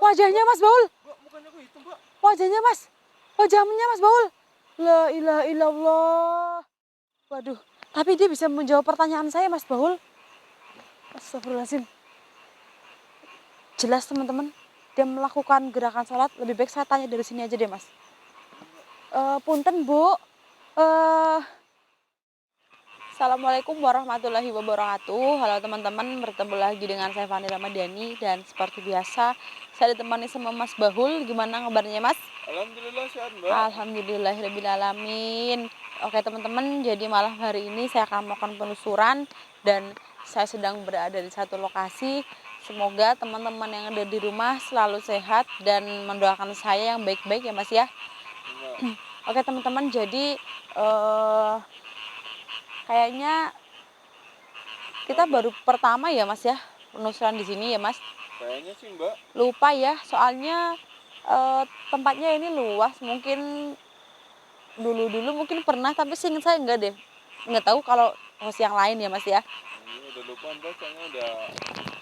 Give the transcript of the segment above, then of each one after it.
wajahnya Mas Baul. Mbak, mukanya kok hitam, Mbak? Wajahnya Mas. Wajahnya Mas Baul. La ilaha illallah. Waduh, tapi dia bisa menjawab pertanyaan saya Mas Baul. Astagfirullahaladzim. Jelas teman-teman, dia melakukan gerakan sholat. Lebih baik saya tanya dari sini aja deh Mas. Punten Bu. Assalamualaikum warahmatullahi wabarakatuh. Halo teman-teman, bertemu lagi dengan saya Fani Ramadhani. Dan seperti biasa, saya ditemani sama Mas Bahul. Gimana kabarnya Mas? Alhamdulillah sehat, Mbak. Alhamdulillahirrahmanirrahim. Oke teman-teman, jadi malam hari ini saya akan melakukan penelusuran. Dan saya sedang berada di satu lokasi. Semoga teman-teman yang ada di rumah selalu sehat dan mendoakan saya yang baik-baik ya Mas ya. Oke teman-teman, jadi kayaknya kita baru pertama ya Mas ya penelusuran di sini ya Mas. Kayaknya sih, Mbak. Lupa ya, soalnya tempatnya ini luas. Mungkin dulu mungkin pernah, tapi seingat saya enggak deh. Nggak tahu kalau host yang lain ya Mas ya. Ini udah lupa, Mbak, soalnya udah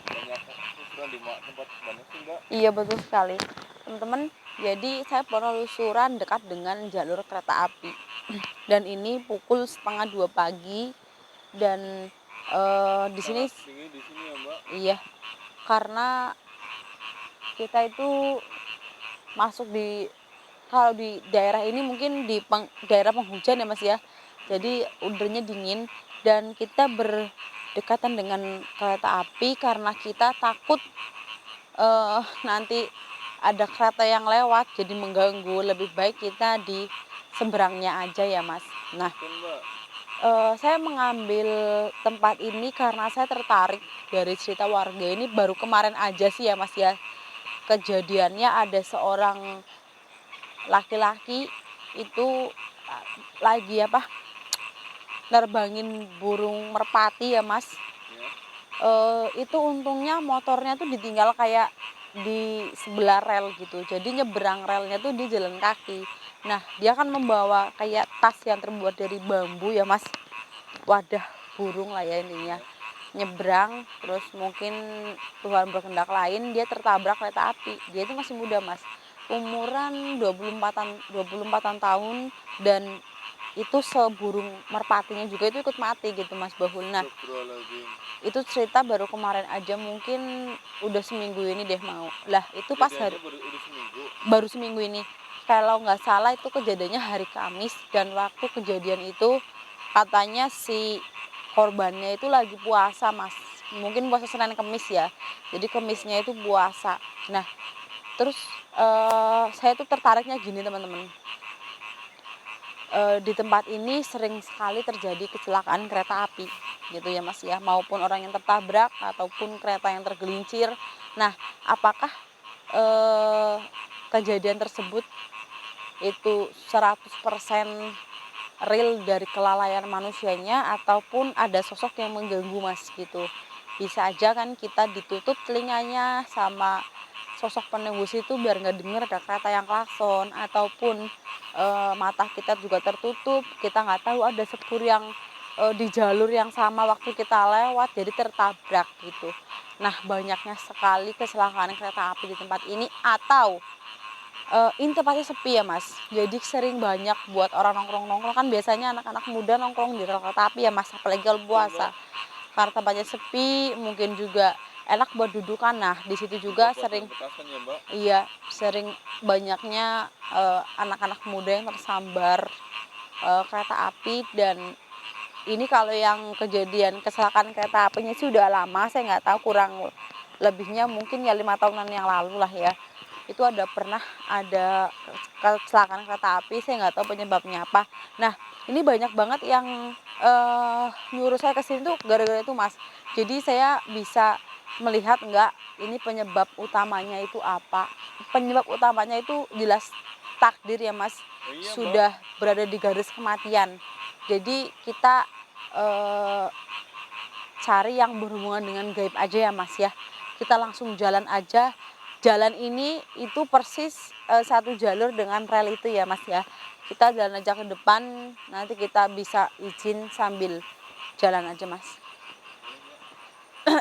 banyak penelusuran di tempat banyak sih, Mbak. Iya betul sekali teman-teman. Jadi saya penelusuran dekat dengan jalur kereta api. Dan ini pukul 1:30 pagi. Dan di sini Dingin di sini ya, Mbak. iya, karena kita itu masuk di, kalau di daerah ini mungkin di daerah penghujan ya Mas ya. Jadi udaranya dingin dan kita berdekatan dengan kereta api karena kita takut nanti ada kereta yang lewat jadi mengganggu. Lebih baik kita di seberangnya aja ya Mas. Nah, Mbak. saya mengambil tempat ini karena saya tertarik dari cerita warga ini. Baru kemarin aja sih ya Mas ya, kejadiannya ada seorang laki-laki itu lagi nerbangin burung merpati ya Mas. Itu untungnya motornya tuh ditinggal kayak di sebelah rel gitu, jadi nyeberang relnya tuh di jalan kaki. Nah, dia kan membawa kayak tas yang terbuat dari bambu ya Mas, wadah burung lah ya intinya. Nyebrang, terus mungkin Tuhan berkehendak lain dia tertabrak kereta api. Dia itu masih muda Mas, umuran 24-an tahun, dan itu seburung merpatinya juga itu ikut mati gitu Mas Bahul. Nah, itu cerita baru kemarin aja, mungkin udah seminggu ini deh mau. Lah itu pas hari baru seminggu ini. Kalau nggak salah itu kejadiannya hari Kamis, dan waktu kejadian itu katanya si korbannya itu lagi puasa Mas. Mungkin puasa Senin Kemis ya. Jadi Kemisnya itu puasa. Nah, terus saya tuh tertariknya gini teman-teman. Di tempat ini sering sekali terjadi kecelakaan kereta api gitu ya Mas ya, maupun orang yang tertabrak ataupun kereta yang tergelincir. Nah, apakah kejadian tersebut itu 100% real dari kelalaian manusianya ataupun ada sosok yang mengganggu Mas gitu. Bisa aja kan kita ditutup telinganya sama sosok penembus itu biar nggak denger ada kereta yang klakson, ataupun mata kita juga tertutup, kita nggak tahu ada sepur yang di jalur yang sama waktu kita lewat jadi tertabrak gitu. Nah, banyaknya sekali kecelakaan kereta api di tempat ini, atau ini tempatnya sepi ya Mas, jadi sering banyak buat orang nongkrong-nongkrong. Kan biasanya anak-anak muda nongkrong di rel kereta api ya Mas, apalagi kalau puasa. Karena tempatnya sepi, mungkin juga enak buat dudukan. Nah, di situ juga sering Ya, Mbak. iya, sering banyaknya anak-anak muda yang tersambar kereta api. Dan ini kalau yang kejadian kecelakaan kereta apinya sih udah lama, saya nggak tahu, kurang lebihnya mungkin ya 5 tahunan yang lalu lah ya. Itu pernah ada kecelakaan kereta api, saya nggak tahu penyebabnya apa. Nah, ini banyak banget yang nyuruh saya kesini tuh gara-gara itu Mas. Jadi saya bisa melihat enggak ini penyebab utamanya itu apa. Penyebab utamanya itu jelas takdir ya Mas. Iya, sudah berada di garis kematian. Jadi kita cari yang berhubungan dengan gaib aja ya Mas ya. Kita langsung jalan aja. Jalan ini itu persis satu jalur dengan rel itu ya Mas ya. Kita jalan aja ke depan, nanti kita bisa izin sambil jalan aja Mas.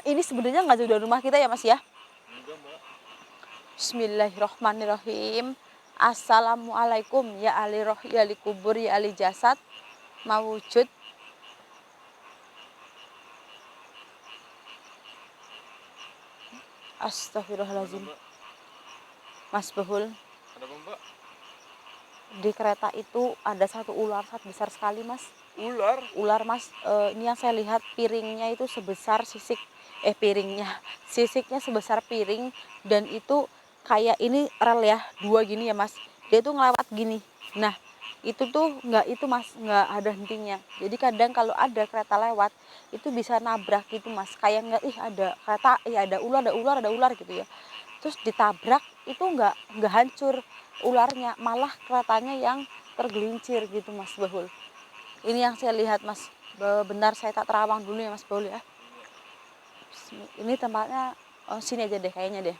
Ini sebenarnya nggak jauh dari rumah kita ya Mas ya. Enggak, Mbak. Bismillahirrahmanirrahim. Assalamualaikum ya ahli roh, ya ahli kubur, ya ahli jasad, mawujud. Astagfirullahaladzim. Mbak? Mas Bahul, Ada apa Mbak? di kereta itu ada satu ular sangat besar sekali mas. Ular? Ular mas, ini yang saya lihat piringnya itu sebesar sisik, sisiknya sebesar piring, dan itu kayak ini rel ya, dua gini ya mas, dia tuh ngelewat gini. Nah itu tuh nggak, itu mas nggak ada hentinya, jadi kadang kalau ada kereta lewat itu bisa nabrak gitu mas, kayak nggak, ih ada kereta, ih ada ular, ada ular, ada ular gitu ya, terus ditabrak itu nggak hancur ularnya, malah keretanya yang tergelincir gitu mas Bahul. Ini yang saya lihat mas. Benar, saya tak terawang dulu ya mas Bahul ya. Ini tempatnya sini aja deh kayaknya deh.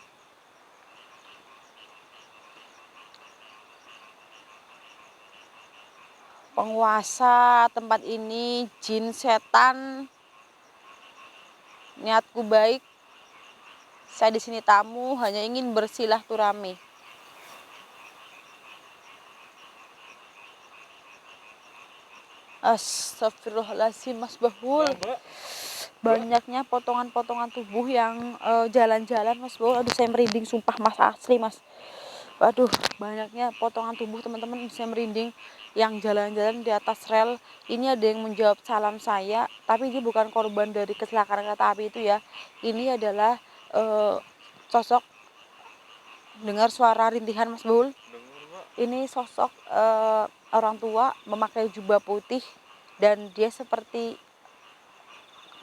Penguasa tempat ini jin setan, niatku baik, saya di sini tamu hanya ingin bersilaturahmi. Astagfirullahaladzim mas Bahul. Ya, Mbak. Banyaknya potongan-potongan tubuh yang jalan-jalan mas Bahul. Aduh saya merinding sumpah mas, asli mas. Waduh, banyaknya potongan tubuh teman-teman, saya merinding yang jalan-jalan di atas rel. Ini ada yang menjawab salam saya, tapi ini bukan korban dari kecelakaan kereta api itu ya. Ini adalah sosok, dengar suara rintihan mas Bahul. Dengar Mbak. Ini sosok orang tua memakai jubah putih, dan dia seperti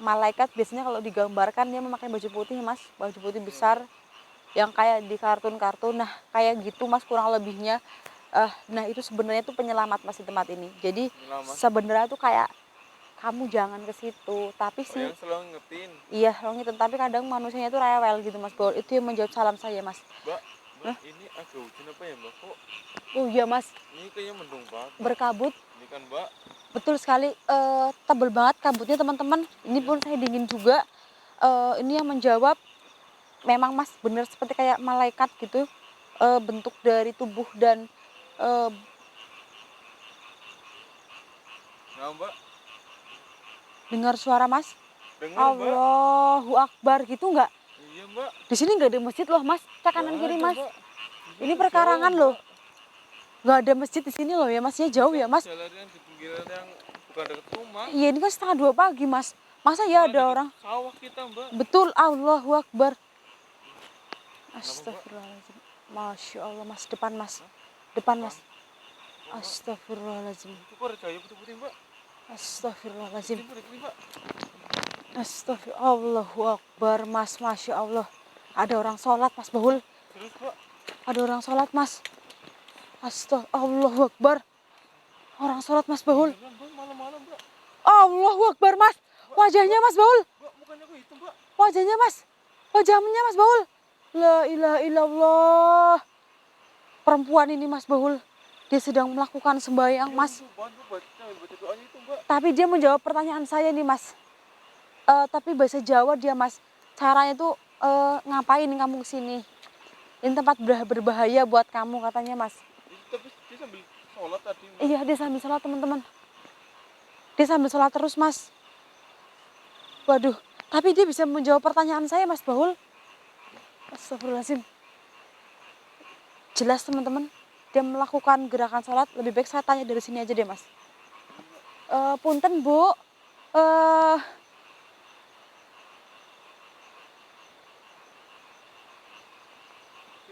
malaikat. Biasanya kalau digambarkan dia memakai baju putih mas, baju putih besar yang kayak di kartun-kartun. Nah kayak gitu mas kurang lebihnya. Nah itu sebenarnya tuh penyelamat mas di tempat ini. Jadi Selamat. sebenarnya tuh kayak kamu jangan ke situ, tapi Oh, sih yang selalu ngetin. iya long itu, tapi kadang manusianya tuh rewel gitu mas Bol. Itu yang menjawab salam saya mas. Mbak, Hah? ini agak hujan apa ya Mbak? Kok Oh iya mas, ini kayaknya mendung banget Mbak. berkabut. Ini kan Mbak. Betul sekali, tebel banget kabutnya teman-teman. Ini pun saya dingin juga. Ini yang menjawab memang mas bener seperti kayak malaikat gitu, bentuk dari tubuh dan eh, Nah Mbak, dengar suara mas. dengar Mbak. Allahu Akbar gitu nggak? Iya Mbak. Di sini nggak ada masjid loh mas, cek kanan Nggak kiri ada mas. Mbak. Ini Jauh, perkarangan loh, Mbak. nggak ada masjid di sini loh ya, masnya jauh ya mas. Jalan yang di pinggiran yang bukan dekat rumah. Iya ini kan setengah 2 pagi mas, masa ya Malah ada deket orang? sawah kita Mbak. Betul, Allahu Akbar. Kenapa Mbak? Astagfirullahaladzim. Masya Allah mas, depan mas, depan mas. Oh, Mbak. Astagfirullahaladzim. Itu kok ada cahaya putih-putih Mbak? Astagfirullahaladzim. Ini Mbak. Astagfirullah, Allahu Akbar mas, Masya Allah. Ada orang sholat mas Bahul, Terus Mbak. ada orang sholat mas. Allahu Akbar. Orang sholat mas Bahul. Beneran Mbak, malam-malam Mbak. Allahu Akbar mas. Wajahnya mas Bahul. Mbak, mukanya kok hitam Mbak? Wajahnya mas. Wajahnya mas Bahul. La ilaha illallah. Perempuan ini mas Bahul. Dia sedang melakukan sembahyang mas. Bantu baca doanya itu Mbak. Tapi dia menjawab pertanyaan saya nih mas. Tapi bahasa Jawa dia mas. Caranya tuh ngapain kamu kesini? Ini tempat berbahaya buat kamu katanya mas. Itu tapi dia sambil sholat tadi Mbak. Iya dia sambil sholat teman-teman. Dia sambil sholat terus mas. Waduh, tapi dia bisa menjawab pertanyaan saya mas Bahul. Astagfirullahaladzim. Jelas teman-teman, dia melakukan gerakan sholat. Lebih baik saya tanya dari sini aja deh mas. Punten bu,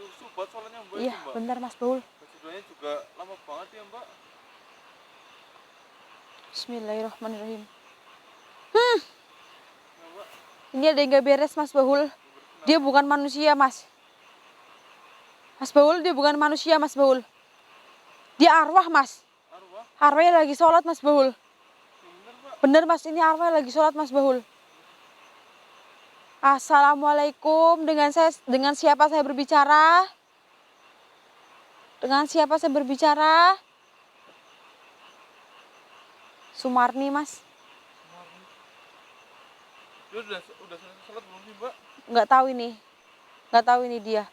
Usul buat sholatnya Mbak iya itu Mbak. benar mas Bahul. Baca doanya juga lama banget ya Mbak. Bismillahirrahmanirrahim. Ya Mbak. Ini ada yang gak beres mas Bahul. Dia bukan manusia mas. Mas Bahul, dia bukan manusia mas Bahul. Dia arwah mas. Arwah. Arwahnya lagi sholat mas Bahul. Bener Mbak. Bener mas, ini arwahnya lagi sholat mas Bahul. Assalamualaikum, dengan siapa saya berbicara? Dengan siapa saya berbicara? Sumarni mas. Dia udah selesai sholat belum sih Mbak? Nggak tahu ini dia.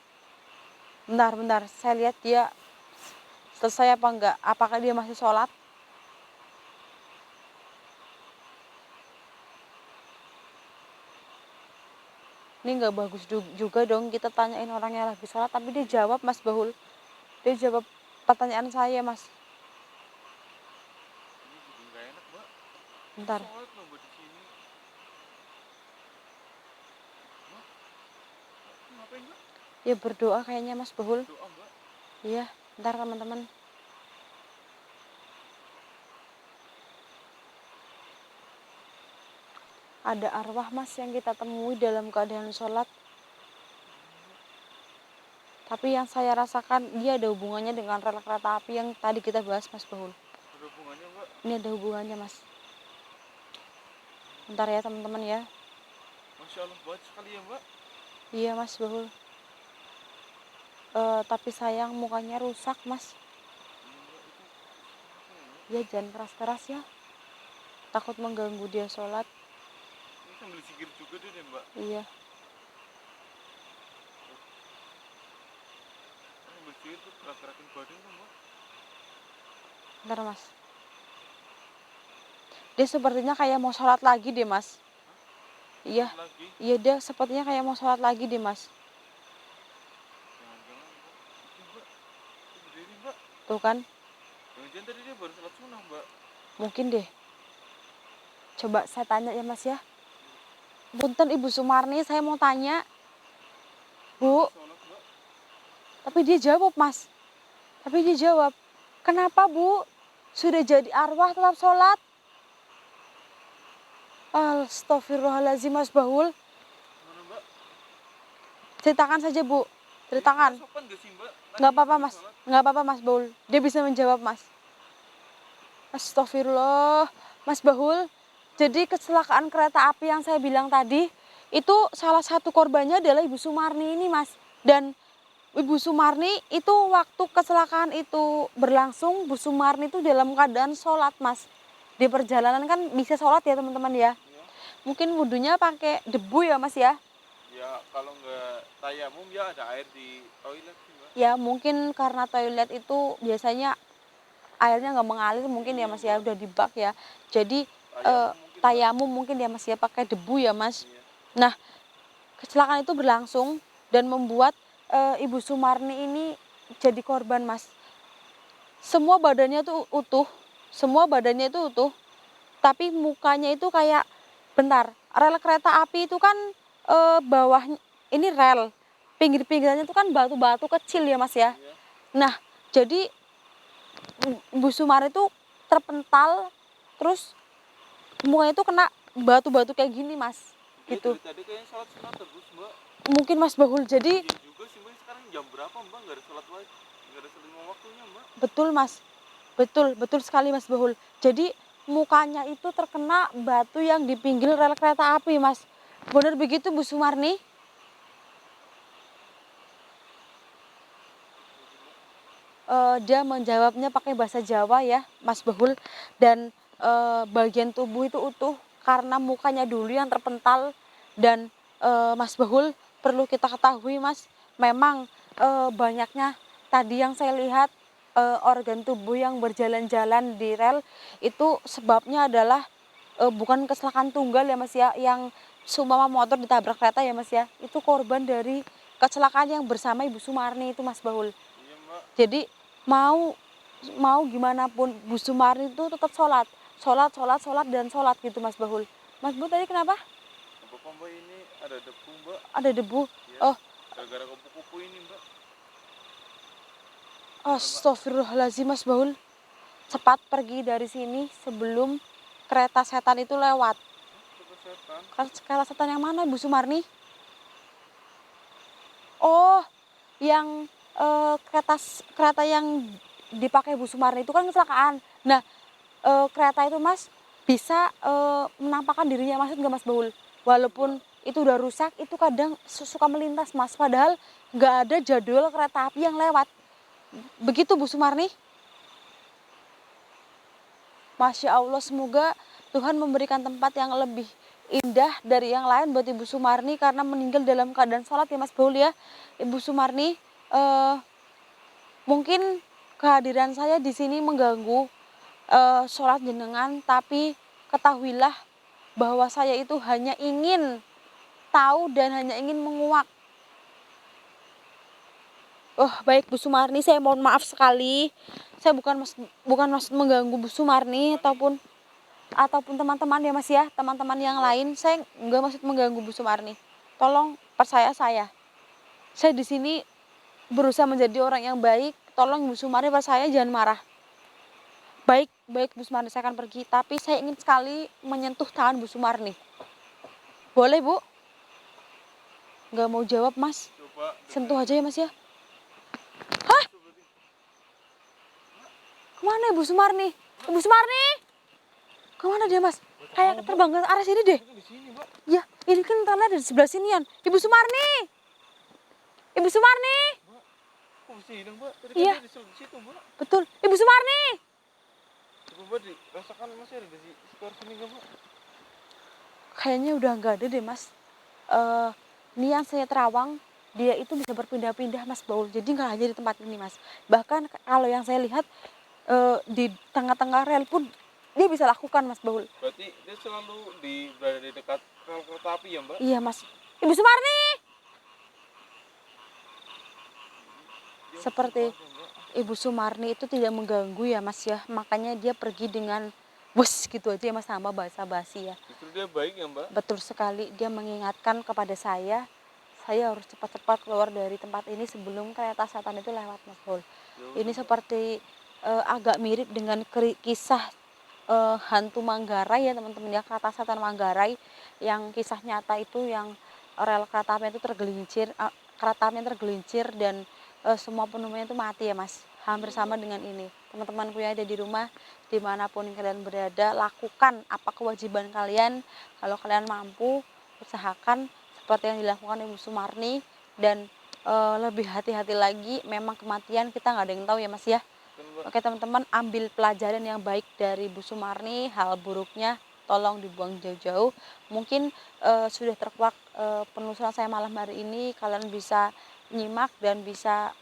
Bentar, bentar. Saya lihat dia selesai apa enggak. Apakah dia masih sholat? Ini nggak bagus juga dong kita tanyain orangnya lagi sholat. Tapi dia jawab, Mas Bahul. Dia jawab pertanyaan saya, Mas. Ini jadi nggak enak, Mbak. Bentar. Sholat loh, Mbak, di sini. Mbak, ngapain, Mbak? Ya berdoa kayaknya, Mas Bahul. Doa, Mbak. Iya, bentar teman-teman. Ada arwah, Mas, yang kita temui dalam keadaan sholat. Tapi yang saya rasakan dia ada hubungannya dengan rel kereta api yang tadi kita bahas, Mas Bahul. Ada hubungannya, Mbak. Ini ada hubungannya, Mas. Bentar ya teman-teman ya. Masya Allah, banget sekali ya, Mbak. Iya, Mas Bahul. Tapi sayang mukanya rusak, Mas. Iya, Mbak, itu apa ya, Mbak? Ya jangan keras-keras ya. Takut mengganggu dia sholat. Ini sambil zikir juga deh, Mbak. Iya. Sambil zikir tuh gerak-gerakin badan tuh, Mbak. Bentar, Mas. Dia sepertinya kayak mau sholat lagi deh, Mas. Iya. Sholat lagi. Iya, dia sepertinya kayak mau sholat lagi deh, Mas. Jangan-jangan, Mbak. Itu, Mbak. Itu berdiri, Mbak. Tuh kan, Jangan-jangan tadi dia baru sholat sunnah, Mbak. mungkin deh. Coba saya tanya ya, Mas ya. Punten Ibu Sumarni, saya mau tanya. Bu, Sholat, Mbak. tapi dia jawab, Mas. Tapi dia jawab, kenapa, Bu? Sudah jadi arwah tetap sholat? Astagfirullahaladzim, Mas Bahul. Mana, Mbak? Ceritakan saja, Bu. Ceritakan. Sopan gak sih, Mbak? Nggak apa-apa, Tadi Mas. sholat. Nggak apa-apa, Mas Bahul. Dia bisa menjawab, Mas. Astagfirullah, Mas Bahul. Jadi kecelakaan kereta api yang saya bilang tadi, itu salah satu korbannya adalah Ibu Sumarni ini, Mas. Dan Ibu Sumarni itu waktu kecelakaan itu berlangsung, Bu Sumarni itu dalam keadaan sholat, Mas. Di perjalanan kan bisa sholat ya, teman-teman ya. Iya. Mungkin wudhunya pakai debu ya, Mas ya. Ya, kalau nggak tayamum ya ada air di toilet sih, Mbak. Ya mungkin karena toilet itu biasanya airnya nggak mengalir mungkin ya, Mas ya, udah di bak ya. Jadi tayamum mungkin ya, Mas ya, pakai debu ya, Mas. Iya. Nah, kecelakaan itu berlangsung dan membuat Ibu Sumarni ini jadi korban, Mas. Semua badannya tuh utuh, tapi mukanya itu kayak, bentar, rel kereta api itu kan bawah ini rel, pinggir-pinggirannya itu kan batu-batu kecil ya, Mas ya. Iya. Nah, jadi Bu Sumarni itu terpental, terus mukanya itu kena batu-batu kayak gini, Mas. Dia Gitu. dari tadi kayaknya sholat sunat terus, Mbak. Mungkin Mas Bahul, jadi Iya juga sih, Mbak. Sekarang jam berapa, Mbak? Nggak ada sholat wajib. Nggak ada sholat lima waktunya, Mbak. betul, Mas. Betul sekali, Mas Bahul. Jadi mukanya itu terkena batu yang di pinggir rel kereta api, Mas. Benar begitu, Bu Sumarni? Dia menjawabnya pakai bahasa Jawa ya, Mas Bahul. Dan bagian tubuh itu utuh karena mukanya dulu yang terpental. Dan Mas Bahul, perlu kita ketahui, Mas, memang banyaknya tadi yang saya lihat organ tubuh yang berjalan-jalan di rel itu sebabnya adalah bukan kecelakaan tunggal ya, Mas ya, yang seumpama motor ditabrak kereta ya, Mas ya. Itu korban dari kecelakaan yang bersama Ibu Sumarni itu, Mas Bahul. Iya, Mbak. Jadi mau gimana pun Bu Sumarni itu tetap sholat dan sholat gitu, Mas Bahul. Mas Bu tadi kenapa? Apa, Mbak, ini ada debu, Mbak. Ada debu. Iya. Oh, Gara-gara kupu-kupu ini, Mbak. astagfirullahaladzim, Mas Bahul. Cepat pergi dari sini sebelum kereta setan itu lewat. Itu setan. Kereta setan yang mana, Bu Sumarni? Oh, yang kereta yang dipakai Bu Sumarni itu kan kecelakaan. Nah, kereta itu, Mas, bisa menampakkan dirinya, maksud nggak, Mas Bahul? Walaupun itu udah rusak, itu kadang suka melintas, Mas. Padahal nggak ada jadwal kereta api yang lewat. Begitu, Bu Sumarni? Masya Allah, semoga Tuhan memberikan tempat yang lebih indah dari yang lain buat Ibu Sumarni karena meninggal dalam keadaan sholat ya, Mas Bahul ya. Ibu Sumarni, eh, mungkin kehadiran saya di sini mengganggu sholat jenengan, tapi ketahuilah bahwa saya itu hanya ingin tahu dan hanya ingin menguak. Oh, baik Bu Sumarni, saya mohon maaf sekali. Saya bukan maksud mengganggu Bu Sumarni ataupun teman-teman ya Mas ya, teman-teman yang lain. Saya nggak maksud mengganggu Bu Sumarni. Tolong percaya saya. Saya di sini berusaha menjadi orang yang baik. Tolong Bu Sumarni percaya, jangan marah. Baik, baik Bu Sumarni, saya akan pergi. Tapi saya ingin sekali menyentuh tangan Bu Sumarni. Boleh Bu? Nggak mau jawab Mas. Coba Sentuh aja ya Mas ya. coba di- Kemana Ibu Sumarni? Ibu Sumarni? Kemana dia Mas? Kayak terbang ke arah sini deh. Itu di sini, Mbak. Ya, ini kan tanah dari sebelah sinian. Ibu Sumarni! Ibu Sumarni! Mbak, kok bisa hilang, Mbak? Tadi kan Iya. dia di situ, Mbak. Betul. Ibu Sumarni! Coba Mbak dirasakan masih ada di sekitar sini nggak, Mbak? Kayaknya udah nggak ada deh Mas. Ini yang saya terawang, dia itu bisa berpindah-pindah Mas Baul. Jadi nggak hanya di tempat ini Mas. Bahkan kalau yang saya lihat di tengah-tengah rel pun dia bisa lakukan Mas Baul. Berarti dia selalu berada di dekat rel kereta api ya, Mbak? Iya Mas. Ibu Sumarni! Dia Seperti apa, Mbak? Ibu Sumarni itu tidak mengganggu ya Mas ya. Makanya dia pergi dengan wes gitu aja ya Mas, sama bahasa basi ya. Justru dia baik ya, Mbak? Betul sekali, dia mengingatkan kepada saya harus cepat-cepat keluar dari tempat ini sebelum kereta setan itu lewat Mas Bol. Ya Ini udah, Mbak. seperti agak mirip dengan kisah hantu Manggarai ya teman-teman ya, kereta setan Manggarai yang kisah nyata itu, yang rel kereta api itu tergelincir, kereta api tergelincir dan semua penumpangnya itu mati ya Mas. Hampir sama dengan ini. Teman-temanku yang ada di rumah, dimanapun kalian berada, lakukan apa kewajiban kalian. Kalau kalian mampu, usahakan seperti yang dilakukan Ibu Sumarni, dan lebih hati-hati lagi. Memang kematian kita nggak ada yang tahu ya Mas ya. Betul, Mbak. Oke teman-teman, ambil pelajaran yang baik dari Bu Sumarni. Hal buruknya tolong dibuang jauh-jauh. Mungkin sudah terkuak penelusuran saya malam hari ini. Kalian bisa nyimak dan bisa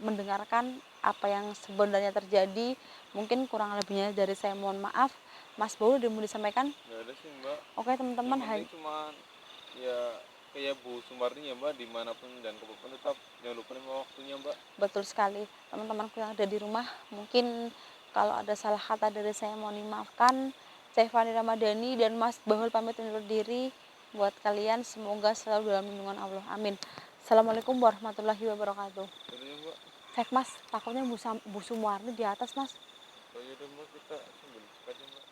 mendengarkan apa yang sebenarnya terjadi. Mungkin kurang lebihnya dari saya mohon maaf. Mas Baul udah mau disampaikan? Nggak ada sih, Mbak. Oke teman-teman, Yang penting cuma ya kayak Bu Sumarni ya, Mbak, dimanapun dan kapanpun tetap jangan lupa nih waktunya, Mbak. betul sekali. Teman-temanku yang ada di rumah, mungkin kalau ada salah kata dari saya mohon dimaafkan. Saya Fani Ramadhani dan Mas Bahul pamit undur diri. Buat kalian semoga selalu dalam lindungan Allah. Amin. Assalamualaikum warahmatullahi wabarakatuh. Jadi ya, Mbak. Cek Mas, takutnya Bu Sumarni di atas Mas. Oh iya deh, Mbak, kita sambil cek aja, Mbak.